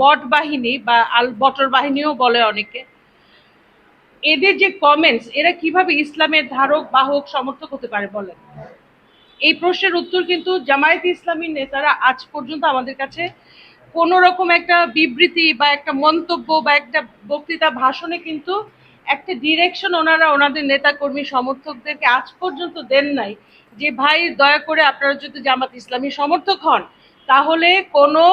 বট বাহিনী বা আল বটর বাহিনীও বলে অনেকে, এদের যে কমেন্টস, এরা কিভাবে ইসলামের ধারক বাহক সমর্থক হতে পারে বলেন? এই প্রশ্নের উত্তর কিন্তু জামায়াতে ইসলামীর নেতারা আজ পর্যন্ত আমাদের কাছে কোন রকম একটা বিবৃতি বা একটা মন্তব্য বা একটা বক্তৃতা ভাষণে কিন্তু একটা ডিরেকশন ওনারা ওনাদের নেতা কর্মী সমর্থকদেরকে আজ পর্যন্ত দেন নাই যে ভাই দয়া করে আপনারা যদি জামাত ইসলামী সমর্থক হন তাহলে কোনো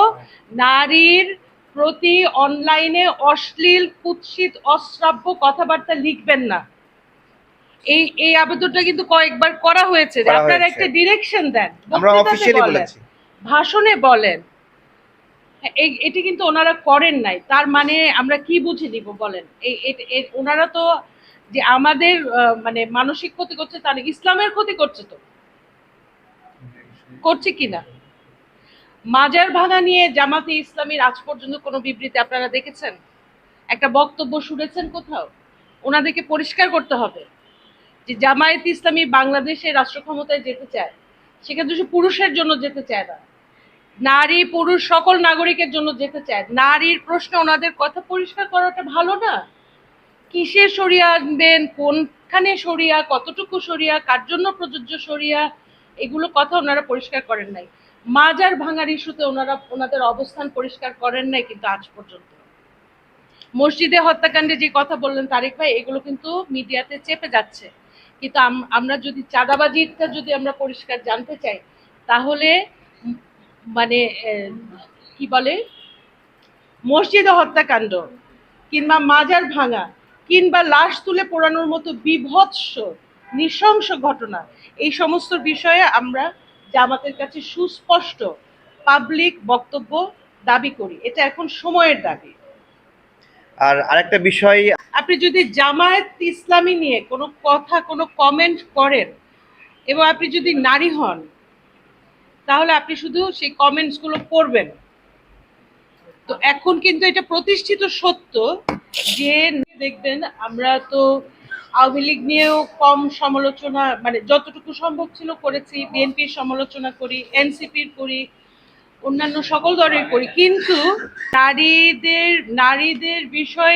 নারীর প্রতি অনলাইনে অশ্লীল কুৎসিত অশ্রাব্য কথাবার্তা লিখবেন না। এই এই আবেদনটা কিন্তু কয়েকবার করা হয়েছে যে আপনারা একটা ডিরেকশন দেন, বক্তৃতাতে বলেন, ভাষণে বলেন। এটি কিন্তু ওনারা করেন নাই। তার মানে আমরা কি বুঝে নিব বলেন? ওনারা তো যে আমাদের মানে মানসিক ক্ষতি করছে তা না, ইসলামের ক্ষতি করছে তো, করছে কিনা? মাজার ভাঙা নিয়ে জামাতে ইসলামীর আজ পর্যন্ত কোনো বিবৃতি আপনারা দেখেছেন? একটা বক্তব্য শুনেছেন কোথাও? ওনাদেরকে পরিষ্কার করতে হবে যে জামায়াত ইসলামী বাংলাদেশে রাষ্ট্র ক্ষমতায় যেতে চায়, সেখানে শুধু পুরুষের জন্য যেতে চায় না, নারী পুরুষ সকল নাগরিকের জন্য যেতে চায়। নারীর প্রশ্নে ওনাদের কথা পরিষ্কার করাটা ভালো না? কিসের শরিয়া আনবেন, কোনখানে শরিয়া, কতটুকু শরিয়া, কার জন্য প্রযোজ্য শরিয়া, এগুলো কথা ওনারা পরিষ্কার করেন নাই। মাজার ভাঙার ইস্যুতে ওনারা ওনাদের অবস্থান পরিষ্কার করেন নাই কিন্তু আজ পর্যন্ত। মসজিদে হত্যাকাণ্ডে যে কথা বললেন তারেক ভাই, এগুলো কিন্তু মিডিয়াতে চেপে যাচ্ছে, কিন্তু আমরা যদি চাঁদাবাজিটা যদি আমরা পরিষ্কার জানতে চাই তাহলে মানে কি বলে মসজিদে হত্যাকাণ্ড কিংবা মাজার ভাঙা কিংবা লাশ তুলে পোড়ানোর মতো বিভৎস নৃশংস ঘটনা, এই সমস্ত বিষয়ে আমরা জামাতের কাছে সুস্পষ্ট পাবলিক বক্তব্য দাবি করি। এটা এখন সময়ের দাবি। আর আরেকটা বিষয়, আপনি যদি জামায়াত ইসলামী নিয়ে কোনো কথা কোনো কমেন্ট করেন এবং আপনি যদি নারী হন তাহলে আপনি শুধু সেই কমেন্টসগুলো পড়বেন। তো এখন কিন্তু এটা প্রতিষ্ঠিত সত্য যে দেখবেন আমরা তো আওয়ামী লীগ নিয়েও কম সমালোচনা, মানে যতটুকু সম্ভব ছিল করেছি, বিএনপির সমালোচনা করি, এনসিপির করি, অন্যান্য সকল দলের করি, কিন্তু নারীদের বিষয়ে